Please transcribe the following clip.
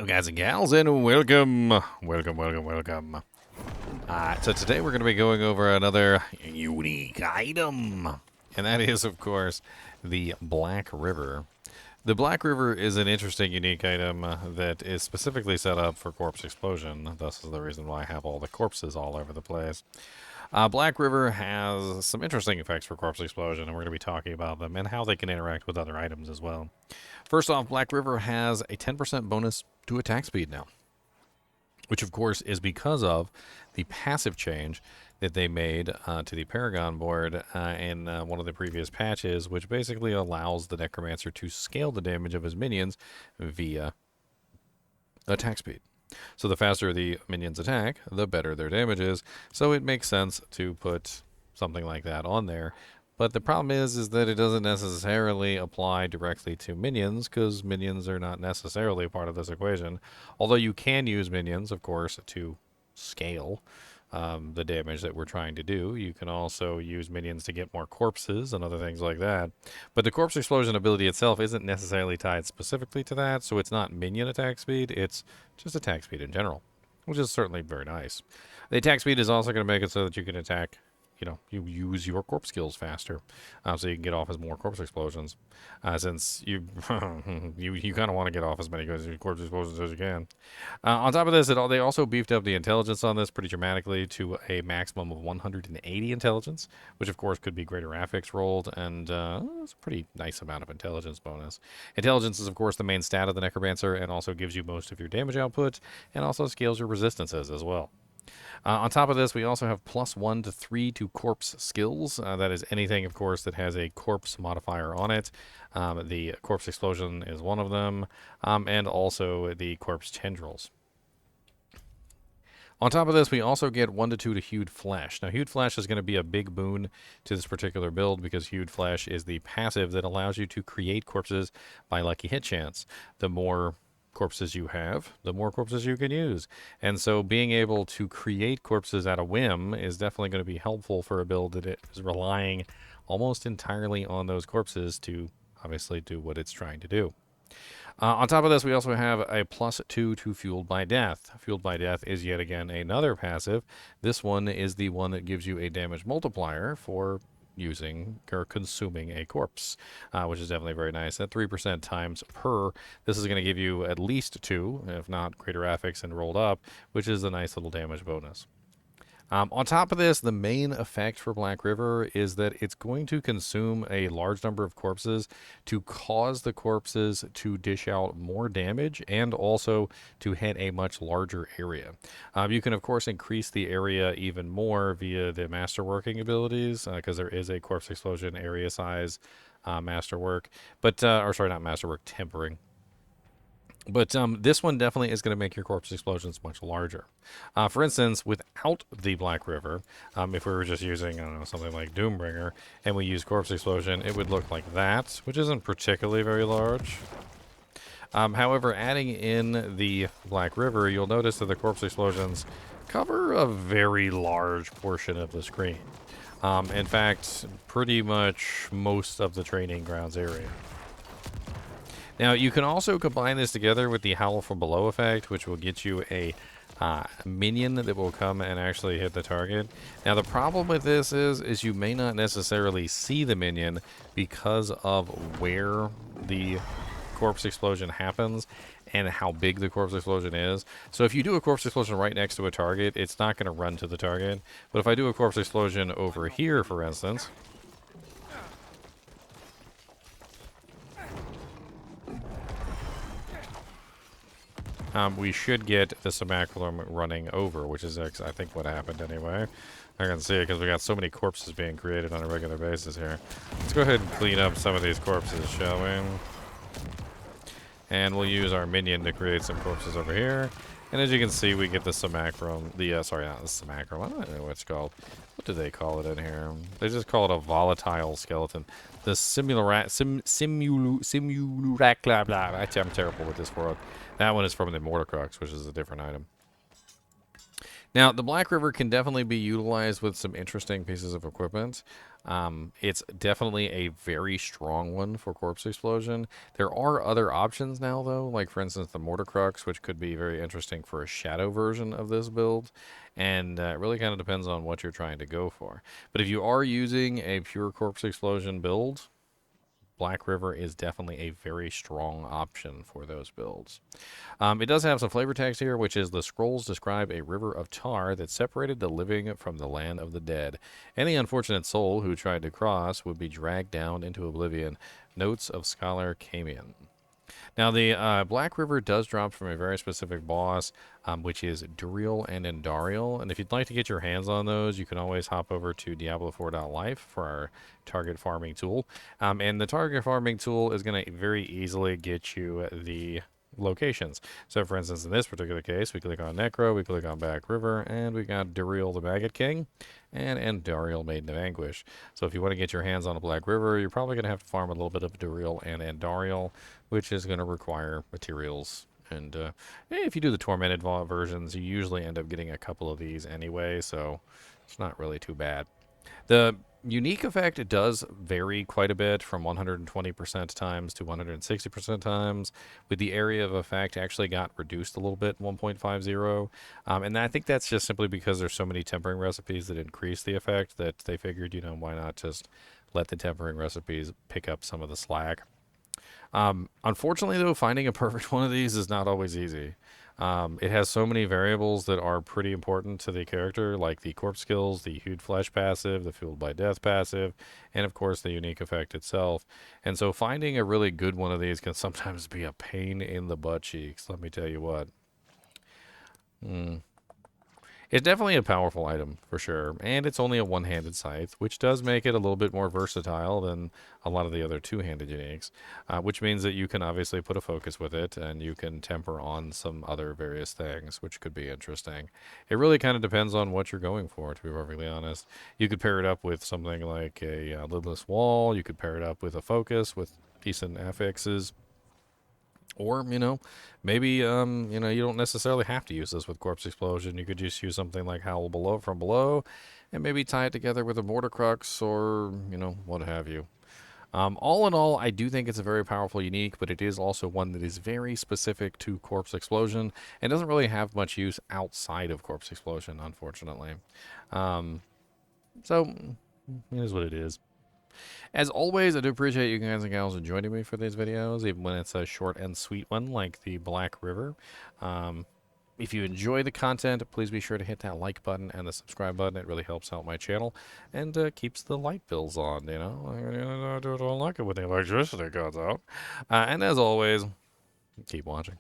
guys and gals, and welcome. So today we're going to be going over another unique item, and that is, of course, the Black River. The Black River is an interesting, unique item that is specifically set up for corpse explosion. Thus is the reason why I have all the corpses all over the place. Black River has some interesting effects for corpse explosion, and we're going to be talking about them and how they can interact with other items as well. First off, Black River has a 10% bonus to attack speed now, which of course is because of the passive change that they made to the Paragon board in one of the previous patches, which basically allows the Necromancer to scale the damage of his minions via attack speed. So the faster the minions attack, the better their damage is. So it makes sense to put something like that on there. But the problem is that it doesn't necessarily apply directly to minions, because minions are not necessarily part of this equation. Although you can use minions, of course, to scale the damage that we're trying to do. You can also use minions to get more corpses and other things like that. But the corpse explosion ability itself isn't necessarily tied specifically to that, so it's not minion attack speed, it's just attack speed in general, which is certainly very nice. The attack speed is also going to make it so that you can attack, you use your corpse skills faster, so you can get off as more corpse explosions. Since you you kind of want to get off as many corpse explosions as you can. On top of this, they also beefed up the intelligence on this pretty dramatically to a maximum of 180 intelligence, which of course could be greater affix rolled, and it's a pretty nice amount of intelligence bonus. Intelligence is of course the main stat of the Necromancer, and also gives you most of your damage output, and also scales your resistances as well. On top of this, we also have +1 to 3 to corpse skills. That is anything, of course, that has a corpse modifier on it. The corpse explosion is one of them, and also the corpse tendrils. On top of this, we also get 1 to 2 to Hued Flesh. Now, Hued Flesh is going to be a big boon to this particular build, because Hued Flesh is the passive that allows you to create corpses by lucky hit chance. The more corpses you have, the more corpses you can use. And so being able to create corpses at a whim is definitely going to be helpful for a build that is relying almost entirely on those corpses to obviously do what it's trying to do. On top of this, we also have a +2 to Fueled by Death. Fueled by Death is yet again another passive. This one is the one that gives you a damage multiplier for using or consuming a corpse, which is definitely very nice. At 3% times per, this is going to give you at least 2, if not greater affix and rolled up, which is a nice little damage bonus. On top of this, the main effect for Black River is that it's going to consume a large number of corpses to cause the corpses to dish out more damage, and also to hit a much larger area. You can, of course, increase the area even more via the masterworking abilities, because there is a corpse explosion area size masterwork, or sorry, not masterwork, tempering. But this one definitely is going to make your corpse explosions much larger. For instance, without the Black River, if we were just using, I don't know, something like Doombringer, and we use corpse explosion, it would look like that, which isn't particularly very large. However, adding in the Black River, you'll notice that the corpse explosions cover a very large portion of the screen. In fact, pretty much most of the training grounds area. Now, you can also combine this together with the Howl from Below effect, which will get you a minion that will come and actually hit the target. Now, the problem with this is you may not necessarily see the minion because of where the corpse explosion happens and how big the corpse explosion is. So if you do a corpse explosion right next to a target, it's not going to run to the target. But if I do a corpse explosion over here, for instance, we should get the Simulacrum running over, which is, I think, what happened anyway. I can see it because we got so many corpses being created on a regular basis here. Let's go ahead and clean up some of these corpses, shall we? And we'll use our minion to create some corpses over here. And as you can see, we get the Simulacrum. Sorry, not the Simulacrum. I don't know what it's called. What do they call it in here? They just call it a volatile skeleton. The simulacrum. I'm terrible with this word. That one is from the Mortar Crux, which is a different item. Now, the Black River can definitely be utilized with some interesting pieces of equipment. It's definitely a very strong one for Corpse Explosion. There are other options now, though, like for instance the Mortar Crux, which could be very interesting for a shadow version of this build. And it really kind of depends on what you're trying to go for. But if you are using a pure Corpse Explosion build, Black River is definitely a very strong option for those builds. It does have some flavor text here, which is the scrolls describe a river of tar that separated the living from the land of the dead. Any unfortunate soul who tried to cross would be dragged down into oblivion. Notes of Scholar Camion. Now, the Black River does drop from a very specific boss, which is Duriel and Endariel. And if you'd like to get your hands on those, you can always hop over to Diablo 4.life for our target farming tool. And the target farming tool is going to very easily get you the locations. So, for instance, in this particular case, we click on Necro, we click on Black River, and we got Duriel the Maggot King and Endariel Maiden of Anguish. So if you want to get your hands on a Black River, you're probably going to have to farm a little bit of Duriel and Endariel, which is going to require materials. And if you do the Tormented versions, you usually end up getting a couple of these anyway, so it's not really too bad. The unique effect, it does vary quite a bit from 120% times to 160% times, with the area of effect actually got reduced a little bit in 1.5.0. And I think that's just simply because there's so many tempering recipes that increase the effect that they figured, why not just let the tempering recipes pick up some of the slack. Unfortunately, though, finding a perfect one of these is not always easy. It has so many variables that are pretty important to the character, like the corpse skills, the hued flesh passive, the fueled by death passive, and of course the unique effect itself. And so finding a really good one of these can sometimes be a pain in the butt cheeks, let me tell you what. It's definitely a powerful item, for sure, and it's only a one-handed scythe, which does make it a little bit more versatile than a lot of the other two-handed uniques, which means that you can obviously put a focus with it, and you can temper on some other various things, which could be interesting. It really kind of depends on what you're going for, to be perfectly honest. You could pair it up with something like a lidless wall, you could pair it up with a focus with decent affixes, or, maybe, you don't necessarily have to use this with Corpse Explosion. You could just use something like Howl Below from below and maybe tie it together with a Mortar Crux or, what have you. All in all, I do think it's a very powerful unique, but it is also one that is very specific to Corpse Explosion and doesn't really have much use outside of Corpse Explosion, unfortunately. So, it is what it is. As always, I do appreciate you guys and gals joining me for these videos, even when it's a short and sweet one like the Black River. If you enjoy the content, please be sure to hit that like button and the subscribe button. It really helps out my channel and keeps the light bills on, I don't like it when the electricity goes out. And as always, keep watching.